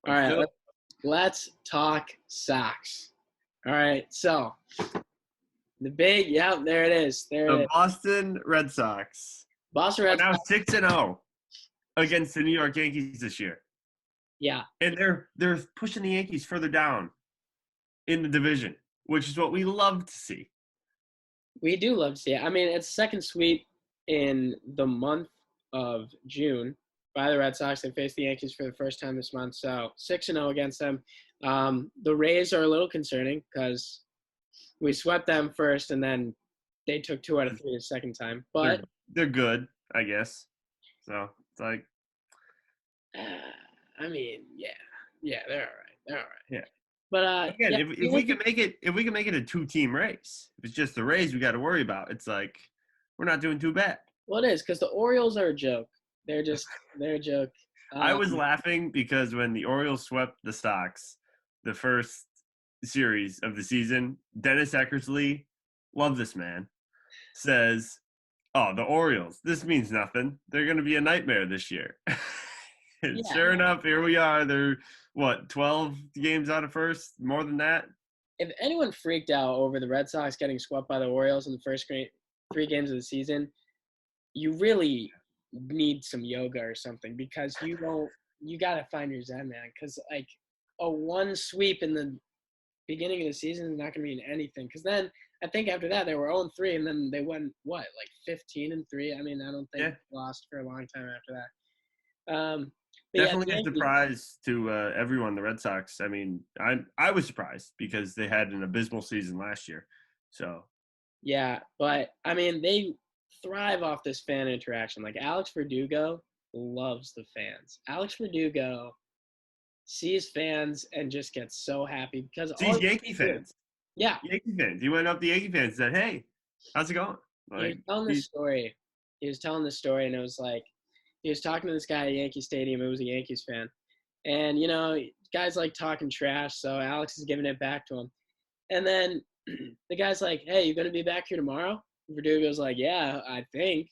All Let's right, do it. let's talk Sox. All right, so there it is. There it The is. Boston Red Sox Boston are Red now Sox. 6-0 against the New York Yankees this year. Yeah, And they're pushing the Yankees further down in the division, which is what we love to see. we do love to see it. I mean, it's second sweep in the month of June by the Red Sox. They face the Yankees for the first time this month, so 6-0 against them. The Rays are a little concerning because we swept them first, and then they took 2 out of 3 the second time. They're But they're good, I guess. So it's like, I mean, yeah, they're all right. They're all right. yeah. But Again, yeah, if we can make it a 2-team race, if it's just the Rays we got to worry about, it's like we're not doing too bad. well, it is because the Orioles are a joke. They're a joke. I was laughing because when the Orioles swept the Sox, the first series of the season, Dennis Eckersley, love this man, says, "Oh, the Orioles. This means nothing. They're going to be a nightmare this year." And Yeah, sure enough, here we are. They're 12 games out of first, more than that. if anyone freaked out over the Red Sox getting swept by the Orioles in the first 3 games of the season, you really need some yoga or something because you got to find your zen, man. Because like a one sweep in the beginning of the season is not going to mean anything. Because then I think after that they were 0-3, and then they went like 15-3. I mean, I don't think Yeah, they lost for a long time after that. But yeah, the definitely a Yankees. surprise to everyone. The Red Sox. I mean, I was surprised because they had an abysmal season last year. So Yeah, but I mean, they thrive off this fan interaction. Like Alex Verdugo loves the fans. Alex Verdugo sees fans and just gets so happy because all these he Yankee wants to do. fans. Yeah, Yankee fans. He went up to Yankee fans and said, "Hey, how's it going?" he was Like, telling this story. He was telling this story, and it was like he was talking to this guy at Yankee Stadium. It was a Yankees fan, and guys like talking trash. So Alex is giving it back to him, and then the guy's like, "Hey, you gonna be back here tomorrow?" Verdugo's like, "Yeah, I think."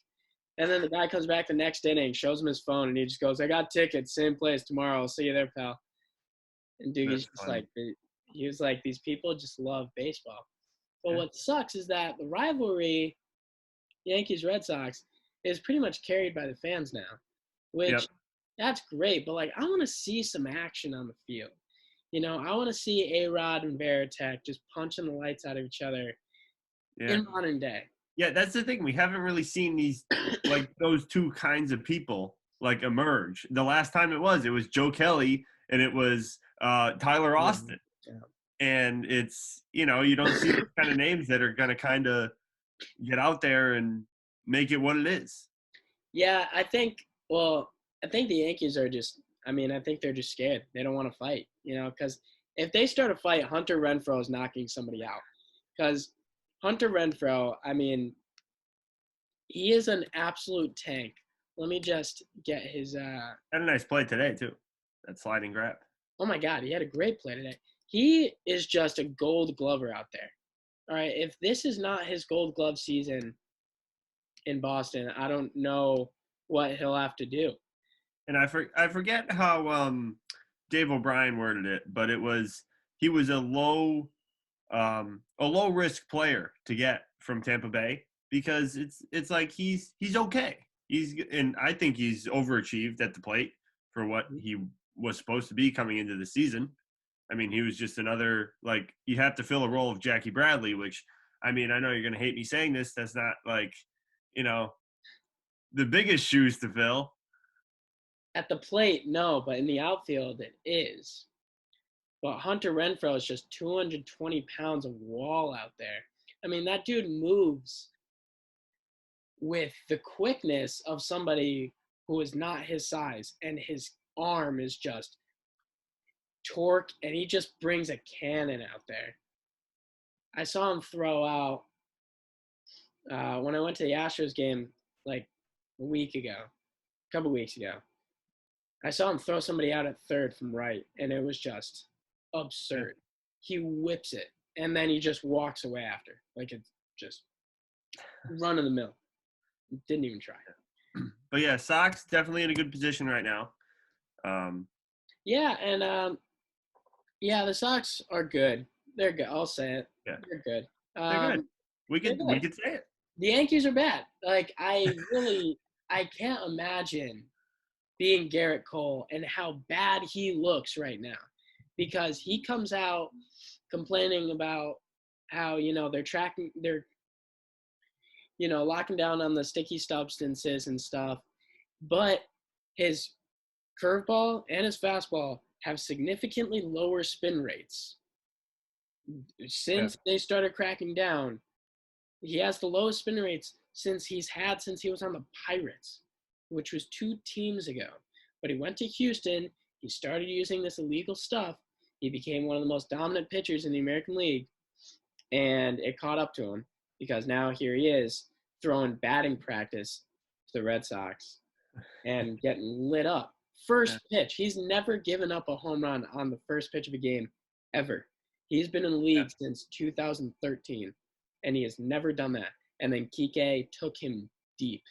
And then the guy comes back the next inning, shows him his phone, and he just goes, "I got tickets, same place tomorrow. I'll see you there, pal." And Doogie's that's just funny. like, he was like, these people just love baseball. But Yeah. what sucks is that the rivalry, Yankees Red Sox, is pretty much carried by the fans now, which Yep. that's great. But like, I want to see some action on the field. I want to see A-Rod and Veritek just punching the lights out of each other Yeah. in modern day. Yeah. That's the thing. We haven't really seen those two kinds of people like emerge. The last time it was Joe Kelly and it was Tyler Austin. Yeah. And it's you don't see those kind of names that are going to kind of get out there and make it what it is. Yeah, I think the Yankees are just, I think they're just scared. They don't want to fight, because if they start a fight, Hunter Renfroe is knocking somebody out. Because Hunter Renfroe, he is an absolute tank. Let me just get his, Had a nice play today too, that sliding grab. oh my God, he had a great play today. He is just a gold glover out there. All right, if this is not his gold glove season in Boston, I don't know what he'll have to do. And I forget how Dave O'Brien worded it, but he was a low risk player to get from Tampa Bay because it's like he's okay. And I think he's overachieved at the plate for what he was supposed to be coming into the season. I mean, he was just another, like, you have to fill a role of Jackie Bradley, which, I mean, I know you're going to hate me saying this. That's not like, you know, the biggest shoes to fill. At the plate, no, but in the outfield, it is. But Hunter Renfroe is just 220 pounds of wall out there. I mean, that dude moves with the quickness of somebody who is not his size, and his arm is just torque, and he just brings a cannon out there. I saw him throw out when I went to the Astros game like a couple weeks ago. I saw him throw somebody out at third from right, and it was just Yeah. absurd. He whips it, and then he just walks away after. Like it's just run of the mill. Didn't even try. But yeah, Sox definitely in a good position right now. Yeah, and yeah, the Sox are good. They're good. I'll say it. Yeah, They're good. they're good. They're We good. could say it. The Yankees are bad. Like I can't imagine being Garrett Cole and how bad he looks right now, because he comes out complaining about how they're locking down on the sticky substances and stuff, but his curveball and his fastball have significantly lower spin rates Yeah, since they started cracking down. He has the lowest spin rates since he was on the Pirates, which was 2 teams ago. But he went to Houston. He started using this illegal stuff. He became one of the most dominant pitchers in the American League, and it caught up to him because now here he is throwing batting practice to the Red Sox and getting lit up. yeah. First pitch. He's never given up a home run on the first pitch of a game ever. He's been in the Yeah. league since 2013, and he has never done that. And then Kike took him deep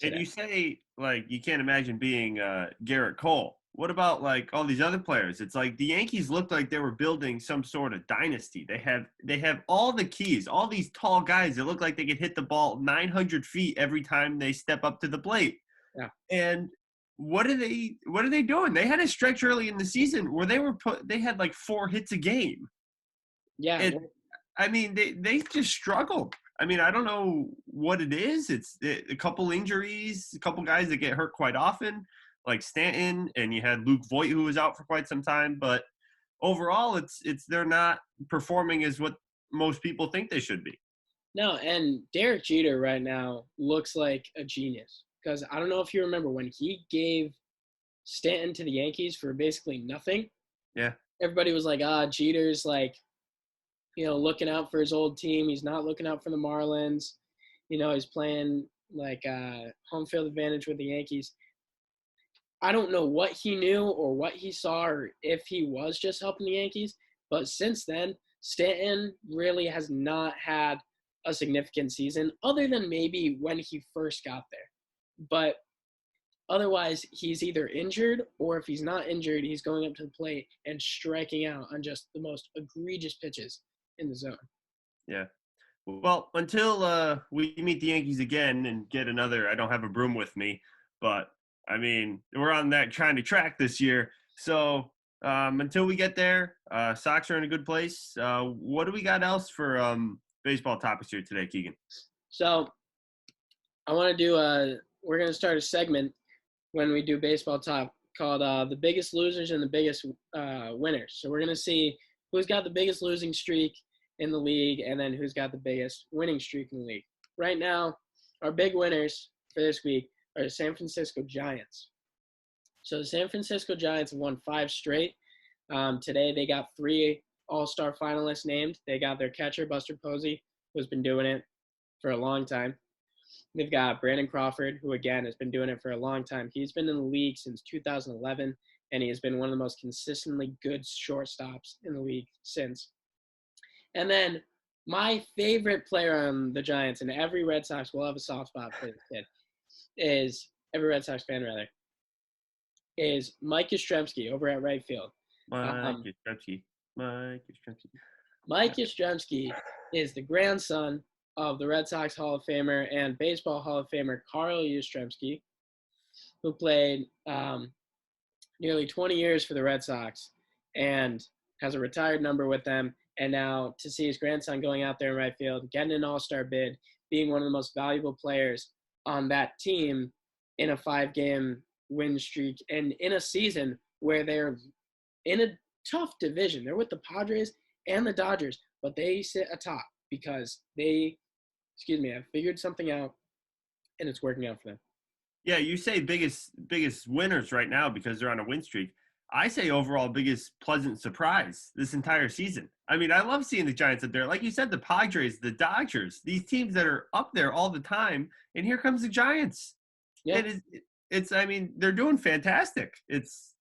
And today. you say like you can't imagine being Garrett Cole. What about like all these other players? It's like the Yankees looked like they were building some sort of dynasty. They have all the keys, all these tall guys that look like they could hit the ball 900 feet every time they step up to the plate. Yeah. And what are they doing? They had a stretch early in the season where they had like 4 hits a game. Yeah. And I mean, they just struggled. I mean, I don't know what it is. It's a couple injuries, a couple guys that get hurt quite often, like Stanton, and you had Luke Voigt who was out for quite some time. But overall, it's they're not performing as what most people think they should be. No, and Derek Jeter right now looks like a genius because I don't know if you remember when he gave Stanton to the Yankees for basically nothing. Yeah, Everybody was like, Jeter's like, looking out for his old team. He's not looking out for the Marlins. He's playing like home field advantage with the Yankees. I don't know what he knew or what he saw or if he was just helping the Yankees. But since then, Stanton really has not had a significant season other than maybe when he first got there. But otherwise, he's either injured or if he's not injured, he's going up to the plate and striking out on just the most egregious pitches in the zone. yeah. Well, until we meet the Yankees again and get another, I don't have a broom with me, but I mean, we're on that kind of track this year. So until we get there, Sox are in a good place. What do we got else for baseball topics here today, Keegan? So I want to we're going to start a segment when we do baseball talk called the biggest losers and the biggest winners. So we're going to see who's got the biggest losing streak in the league and then who's got the biggest winning streak in the league. Right now, our big winners for this week are the San Francisco Giants. So the San Francisco Giants won 5 straight. Today they got 3 All-Star finalists named. They got their catcher, Buster Posey, who's been doing it for a long time. They've got Brandon Crawford, who, again, has been doing it for a long time. He's been in the league since 2011, and he has been one of the most consistently good shortstops in the league since. And then my favorite player on the Giants, and every Red Sox will have a soft spot for this kid, every Red Sox fan, is Mike Yastrzemski over at right field. Mike Yastrzemski. Mike Yastrzemski is the grandson of the Red Sox Hall of Famer and Baseball Hall of Famer Carl Yastrzemski, who played nearly 20 years for the Red Sox and has a retired number with them. And now to see his grandson going out there in right field, getting an all-star bid, being one of the most valuable players on that team in a 5-game win streak and in a season where they're in a tough division. They're with the Padres and the Dodgers, but they sit atop because they have figured something out, and it's working out for them. Yeah, you say biggest winners right now because they're on a win streak. I say overall biggest pleasant surprise this entire season. I mean, I love seeing the Giants up there. Like you said, the Padres, the Dodgers, these teams that are up there all the time, and here comes the Giants. Yeah. It's I mean, they're doing fantastic. It's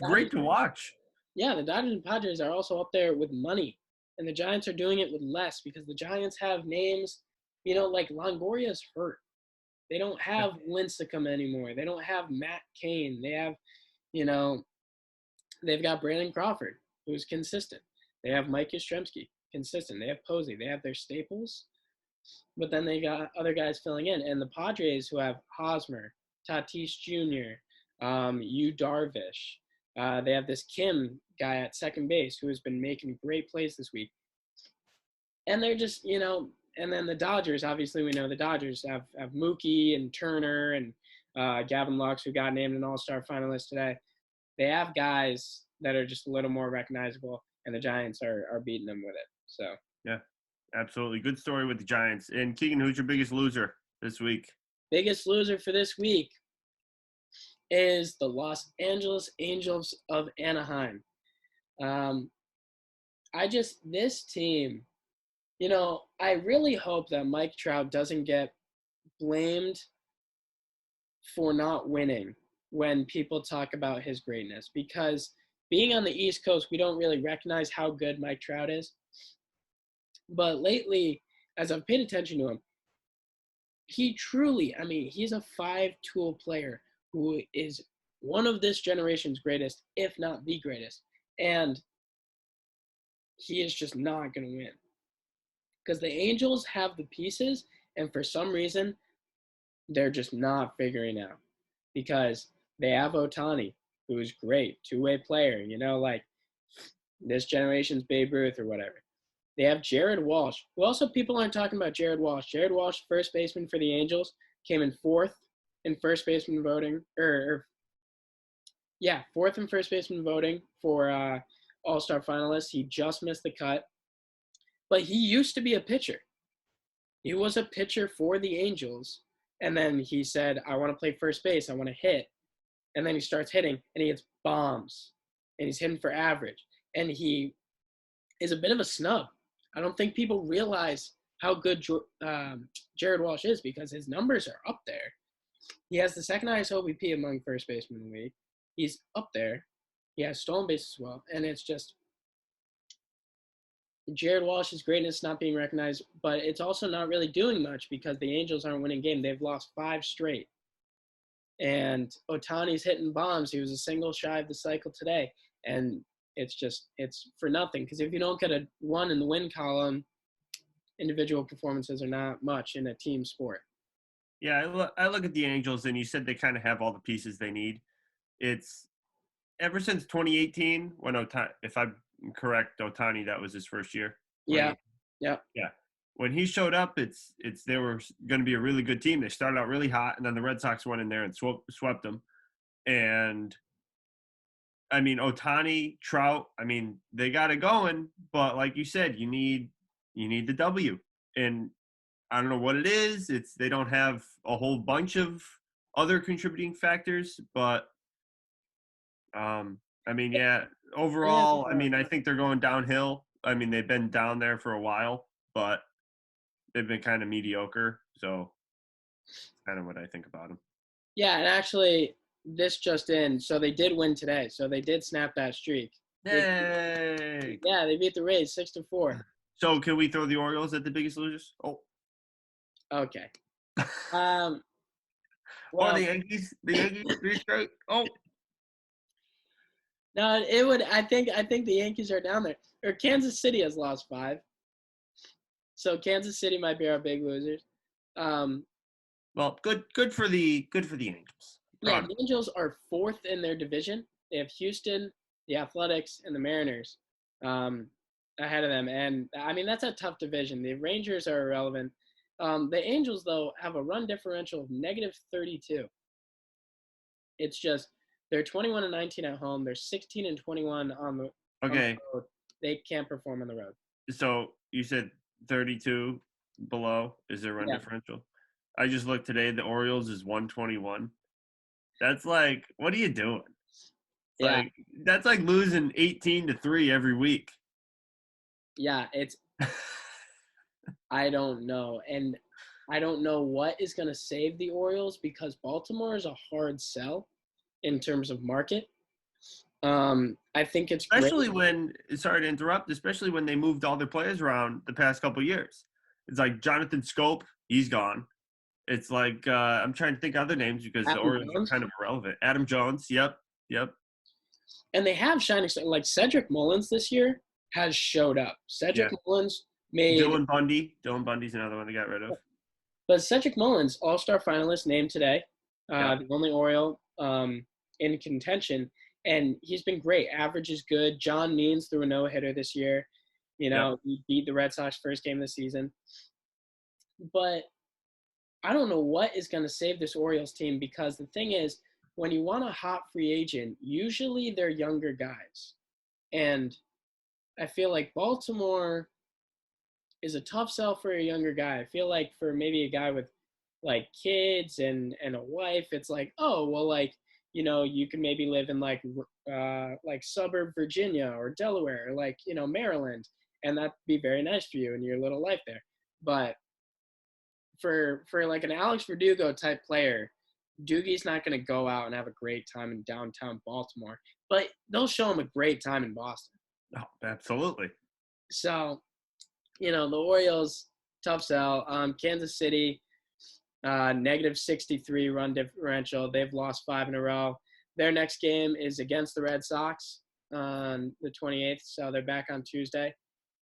great to watch. Yeah, the Dodgers and Padres are also up there with money, and the Giants are doing it with less because the Giants have names, like Longoria's hurt. They don't have Lincecum anymore. They don't have Matt Cain. They have, They've got Brandon Crawford, who's consistent. They have Mike Yastrzemski, consistent. They have Posey. They have their staples, but then they got other guys filling in. And the Padres, who have Hosmer, Tatis Jr., Yu Darvish. They have this Kim guy at second base who has been making great plays this week. And they're just, and then the Dodgers, obviously we know the Dodgers have Mookie and Turner and Gavin Lux, who got named an all-star finalist today. They have guys that are just a little more recognizable, and the Giants are beating them with it. So yeah, absolutely. Good story with the Giants. And Keegan, who's your biggest loser this week? Biggest loser for this week is the Los Angeles Angels of Anaheim. This team, I really hope that Mike Trout doesn't get blamed for not winning when people talk about his greatness, because being on the East Coast, we don't really recognize how good Mike Trout is. But lately, as I've paid attention to him, he truly, he's a five-tool player who is one of this generation's greatest, if not the greatest. And he is just not going to win. Because the Angels have the pieces, and for some reason, they're just not figuring out. Because they have Ohtani, who is great, two-way player, like this generation's Babe Ruth or whatever. They have Jared Walsh, who also people aren't talking about Jared Walsh. Jared Walsh, first baseman for the Angels, came in fourth in first baseman voting, fourth in first baseman voting for all-star finalists. He just missed the cut. But he used to be a pitcher. He was a pitcher for the Angels. And then he said, I want to play first base. I want to hit. And then he starts hitting, and he hits bombs. And he's hitting for average. And he is a bit of a snub. I don't think people realize how good Jared Walsh is, because his numbers are up there. He has the second highest OBP among first basemen in the league. He's up there. He has stolen bases as well. And it's just Jared Walsh's greatness not being recognized, but it's also not really doing much because the Angels aren't winning games. They've lost 5 straight. And Ohtani's hitting bombs. He was a single shy of the cycle today. And it's for nothing, because if you don't get a 1 in the win column, individual performances are not much in a team sport. Yeah, I look at the Angels, and you said they kind of have all the pieces they need. It's ever since 2018 when if I'm correct, Ohtani, that was his first year. Yeah. When he showed up, they were going to be a really good team. They started out really hot, and then the Red Sox went in there and swept them. And Ohtani, Trout, they got it going, but like you said, you need the W. And I don't know what it is. They don't have a whole bunch of other contributing factors, but overall, I think they're going downhill. They've been down there for a while, but they've been kind of mediocre. So that's kind of what I think about them. Yeah, and actually, this just in, so they did win today. So they did snap that streak. Yay! They beat the Rays 6-4. So can we throw the Orioles at the biggest losers? Oh. Okay. Or the Yankees. The Yankees 3 straight. Oh. No, it would. I think the Yankees are down there. Or Kansas City has lost 5. So Kansas City might be our big losers. Well, good for the Angels. Yeah, the Angels are 4th in their division. They have Houston, the Athletics, and the Mariners ahead of them. And that's a tough division. The Rangers are irrelevant. The Angels, though, have a run differential of -32. It's just they're 21-19 at home. They're 16-21 on the road. They can't perform on the road. So you said 32 below is their run differential. I just looked today. The Orioles is 121. That's like, what are you doing? That's like losing 18-3 every week. Yeah, it's. I don't know, and I don't know what is going to save the Orioles, because Baltimore is a hard sell in terms of market. I think it's especially when, sorry to interrupt, especially when they moved all their players around the past couple of years. It's like Jonathan Scope, he's gone. It's like I'm trying to think of other names because the Orioles are kind of irrelevant. Adam Jones, yep. And they have shining stars. Like Cedric Mullins this year has showed up. Yeah. Cedric Mullins made. Dylan Bundy. Dylan Bundy's another one they got rid of. But Cedric Mullins, All-Star finalist, named today. The only Oriole in contention. And he's been great. Average is good. John Means threw a no-hitter this year. He beat the Red Sox first game of the season. But I don't know what is going to save this Orioles team, because the thing is, when you want a hot free agent, usually they're younger guys. And I feel like Baltimore is a tough sell for a younger guy. I feel like for maybe a guy with like kids and a wife, it's like, oh, well, like, you can maybe live in like suburb Virginia or Delaware or like, Maryland, and that'd be very nice for you and your little life there. But for like an Alex Verdugo type player, Doogie's not going to go out and have a great time in downtown Baltimore, but they'll show him a great time in Boston. Oh, absolutely. So, the Orioles, tough sell. Kansas City, negative 63 run differential. They've lost 5 in a row. Their next game is against the Red Sox on the 28th, so they're back on Tuesday.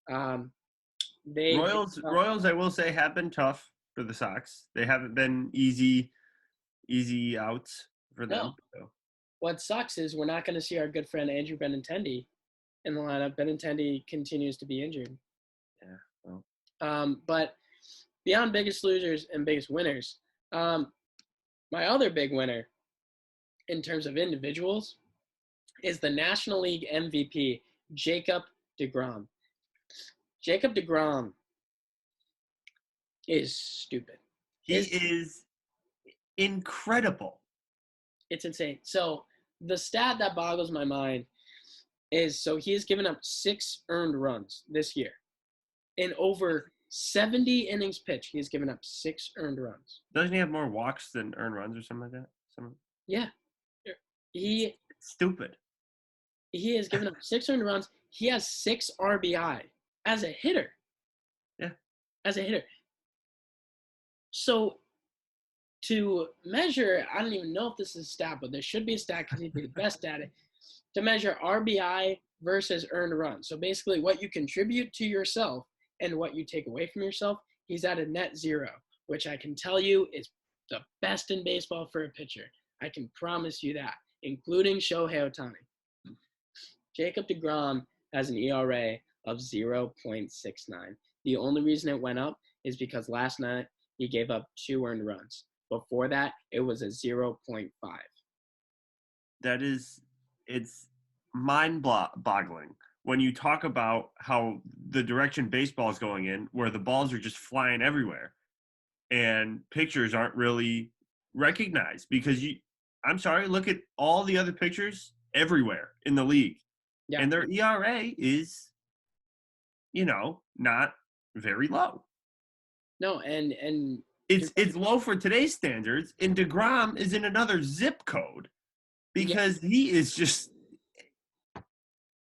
Royals, I will say, have been tough for the Sox. They haven't been easy outs for them. No. So. What sucks is we're not going to see our good friend Andrew Benintendi in the lineup. Benintendi continues to be injured. Yeah. Well. But beyond biggest losers and biggest winners, my other big winner in terms of individuals is the National League MVP, Jacob deGrom. Jacob deGrom is stupid. He is incredible. It's insane. So the stat that boggles my mind is, so he has given up 6 earned runs this year. In over 70 innings pitched, he has given up 6 earned runs. Doesn't he have more walks than earned runs or something like that? Yeah. It's stupid. He has given up 6 earned runs. He has 6 RBI as a hitter. Yeah. As a hitter. So to measure, I don't even know if this is a stat, but there should be a stat because he'd be the best at it, to measure RBI versus earned runs. So basically what you contribute to yourself and what you take away from yourself, he's at a net 0, which I can tell you is the best in baseball for a pitcher. I can promise you that, including Shohei Ohtani. Jacob deGrom has an ERA of 0.69. The only reason it went up is because last night he gave up 2 earned runs. Before that, it was a 0.5. It's mind-boggling when you talk about how the direction baseball is going in, where the balls are just flying everywhere and pitchers aren't really recognized because I'm sorry, look at all the other pitchers everywhere in the league. Yeah. And their ERA is, not very low. No, and it's low for today's standards, and deGrom is in another zip code because he is just.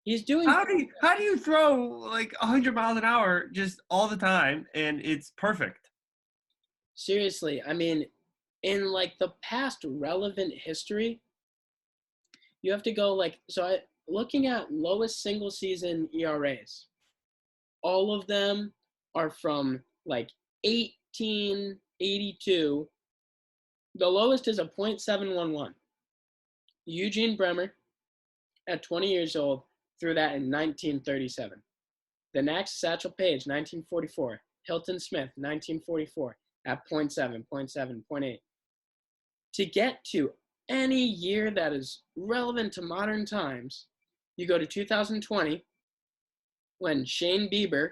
He's doing. How do you throw like 100 miles an hour just all the time and it's perfect? Seriously, I mean, in like the past relevant history, you have to go looking at lowest single season ERAs. All of them are from like 1882. The lowest is a .711. Eugene Bremer, at 20 years old, threw that in 1937. The next, Satchel Paige, 1944. Hilton Smith, 1944, at .7, .7, .8. To get to any year that is relevant to modern times, you go to 2020, when Shane Bieber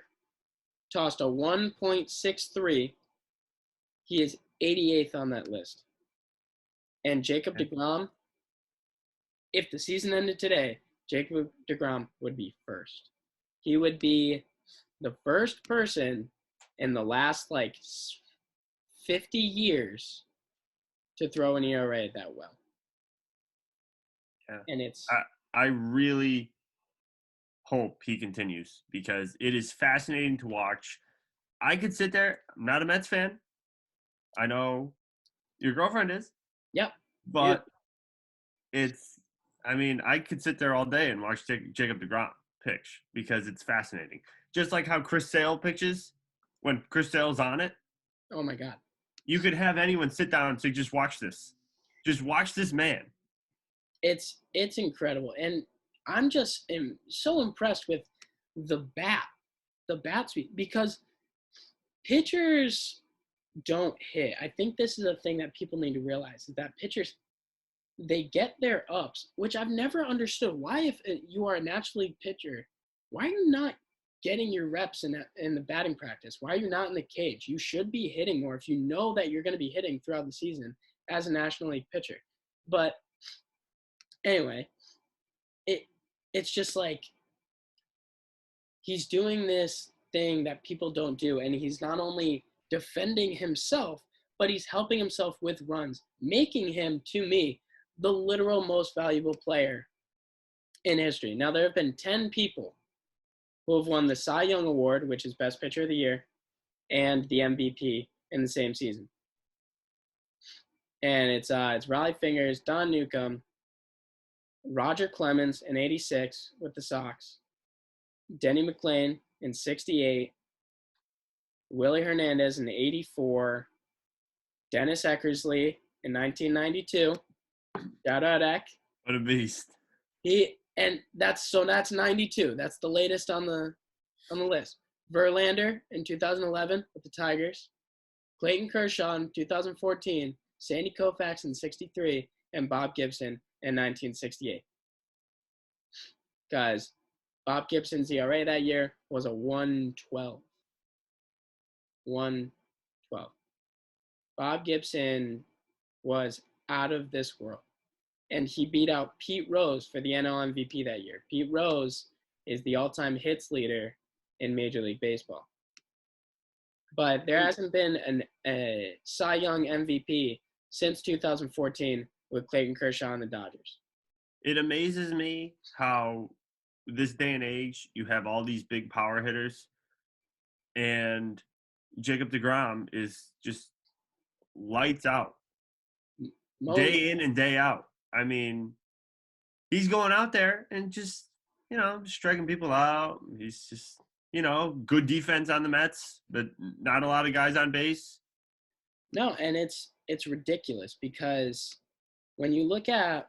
tossed a 1.63. He is 88th on that list. And Jacob deGrom, if the season ended today, Jacob deGrom would be first. He would be the first person in the last 50 years to throw an ERA that well. Yeah. And it's I really hope he continues because it is fascinating to watch. I could sit there. I'm not a Mets fan. I know your girlfriend is. Yep. But it's I mean, I could sit there all day and watch Jacob deGrom pitch because it's fascinating. Just like how Chris Sale pitches when Chris Sale's on it. Oh my God. You could have anyone sit down and say, just watch this. Just watch this man. It's incredible. And I'm just so impressed with the bat speed, because pitchers don't hit. I think this is a thing that people need to realize, is that pitchers, they get their ups, which I've never understood. Why, if you are a National League pitcher, why are you not getting your reps in the batting practice? Why are you not in the cage? You should be hitting more if you know that you're going to be hitting throughout the season as a National League pitcher. But anyway, it's just like he's doing this thing that people don't do, and he's not only defending himself, but he's helping himself with runs, making him, to me, the literal most valuable player in history. Now, there have been 10 people who have won the Cy Young Award, which is Best Pitcher of the Year, and the MVP in the same season. And it's Raleigh Fingers, Don Newcomb, Roger Clemens in '86 with the Sox, Denny McLain in '68, Willie Hernandez in '84, Dennis Eckersley in 1992. Shout out Eck. What a beast. That's 92. That's the latest on the list. Verlander in 2011 with the Tigers, Clayton Kershaw in 2014, Sandy Koufax in '63, and Bob Gibson in 1968. Guys, Bob Gibson's ERA that year was a 1.12. 1.12. Bob Gibson was out of this world. And he beat out Pete Rose for the NL MVP that year. Pete Rose is the all-time hits leader in Major League Baseball. But there hasn't been a Cy Young MVP since 2014 with Clayton Kershaw and the Dodgers. It amazes me how this day and age you have all these big power hitters, and Jacob deGrom is just lights out day in and day out. I mean, he's going out there and just, striking people out. He's just, good defense on the Mets, but not a lot of guys on base. No, and it's ridiculous, because when you look at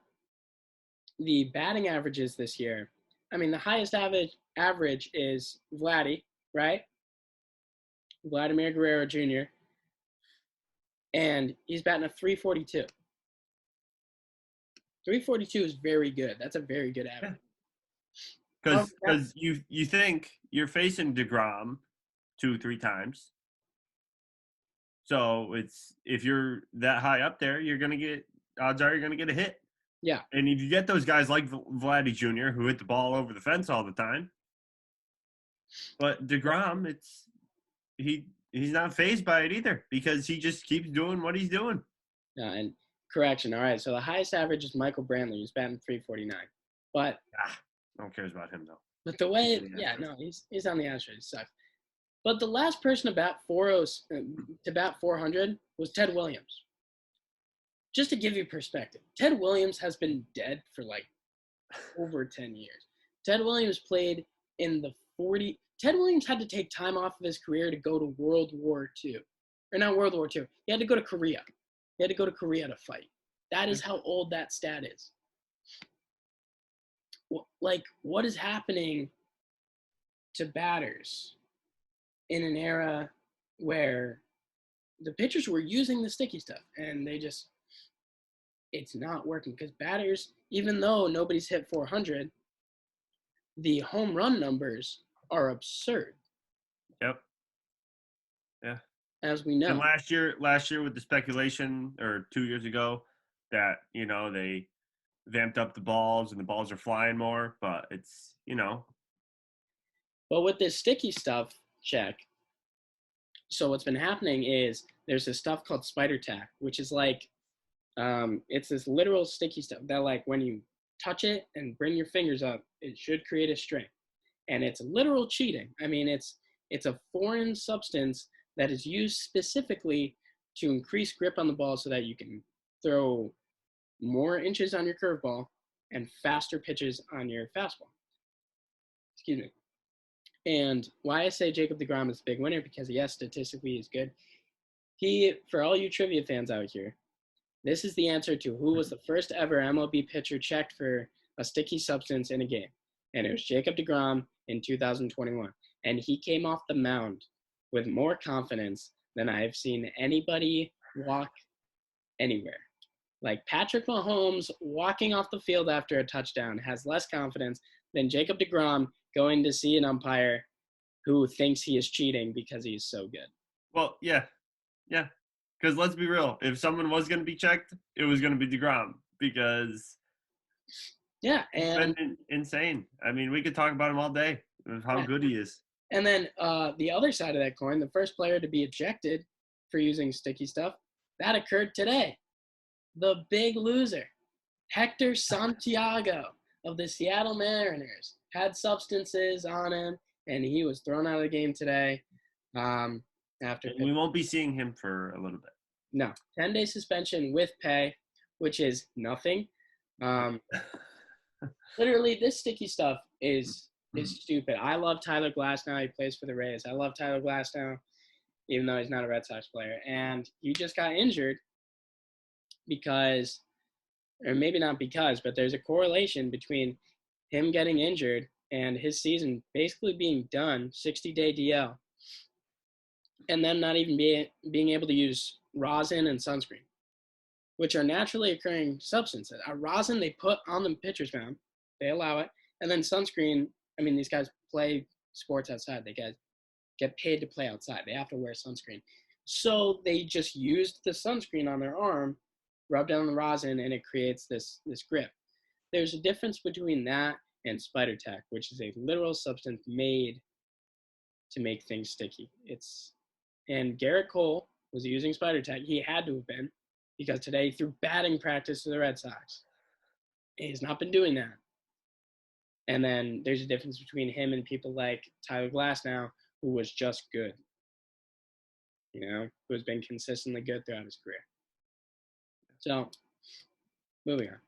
the batting averages this year, I mean, the highest average is Vladdy, right? Vladimir Guerrero Jr., and he's batting a 342. 342 is very good. That's a very good average. Because you think you're facing deGrom 2-3 times. So if you're that high up there, odds are you're gonna get a hit. Yeah. And if you get those guys like Vladdy Jr., who hit the ball over the fence all the time, but deGrom, he's not fazed by it either, because he just keeps doing what he's doing. Yeah, and correction. All right, so the highest average is Michael Brantley, who's batting 349. But no one cares about him though. But the way, he's on the Astros. He sucks. But the last person to bat 400 was Ted Williams. Just to give you perspective, Ted Williams has been dead for like over 10 years. Ted Williams played in the 40. Ted Williams had to take time off of his career to go to World War II. Or not World War II. He had to go to Korea. He had to go to Korea to fight. That is how old that stat is. Like, what is happening to batters in an era where the pitchers were using the sticky stuff, and it's not working, because batters, even though nobody's hit 400, the home run numbers are absurd. Yep. Yeah. As we know. And last year with the speculation, or 2 years ago, that, they vamped up the balls and the balls are flying more, but it's, But with this sticky stuff, so what's been happening is there's this stuff called spider tack, which is like, it's this literal sticky stuff that, like, when you touch it and bring your fingers up, it should create a string. And it's literal cheating. I mean, it's a foreign substance that is used specifically to increase grip on the ball so that you can throw more inches on your curveball and faster pitches on your fastball. Excuse me. And why I say Jacob deGrom is the big winner, because yes, statistically he's good. For all you trivia fans out here, this is the answer to who was the first ever MLB pitcher checked for a sticky substance in a game. And it was Jacob deGrom in 2021. And he came off the mound with more confidence than I've seen anybody walk anywhere. Like Patrick Mahomes walking off the field after a touchdown has less confidence than Jacob deGrom going to see an umpire who thinks he is cheating because he's so good. Well, yeah. Because let's be real, if someone was going to be checked, it was going to be deGrom, because yeah, he's been insane. I mean, we could talk about him all day of how good he is. And then the other side of that coin, the first player to be ejected for using sticky stuff, that occurred today. The big loser, Hector Santiago of the Seattle Mariners, had substances on him, and he was thrown out of the game today. After we won't be seeing him for a little bit. No, 10-day suspension with pay, which is nothing. Literally, this sticky stuff is stupid. I love Tyler Glasnow. He plays for the Rays. I love Tyler Glasnow, even though he's not a Red Sox player. And he just got injured because, or maybe not because, but there's a correlation between him getting injured and his season basically being done, 60-day DL, and then not even being able to use rosin and sunscreen, which are naturally occurring substances. Rosin, they put on the pitcher's mound. They allow it. And then sunscreen, I mean, these guys play sports outside. They get paid to play outside. They have to wear sunscreen. So they just used the sunscreen on their arm, rubbed down the rosin, and it creates this grip. There's a difference between that and spider tack, which is a literal substance made to make things sticky. And Garrett Cole was using spider tack. He had to have been, because today he threw batting practice to the Red Sox. He's not been doing that. And then there's a difference between him and people like Tyler Glasnow, who was just good, who has been consistently good throughout his career. So, moving on.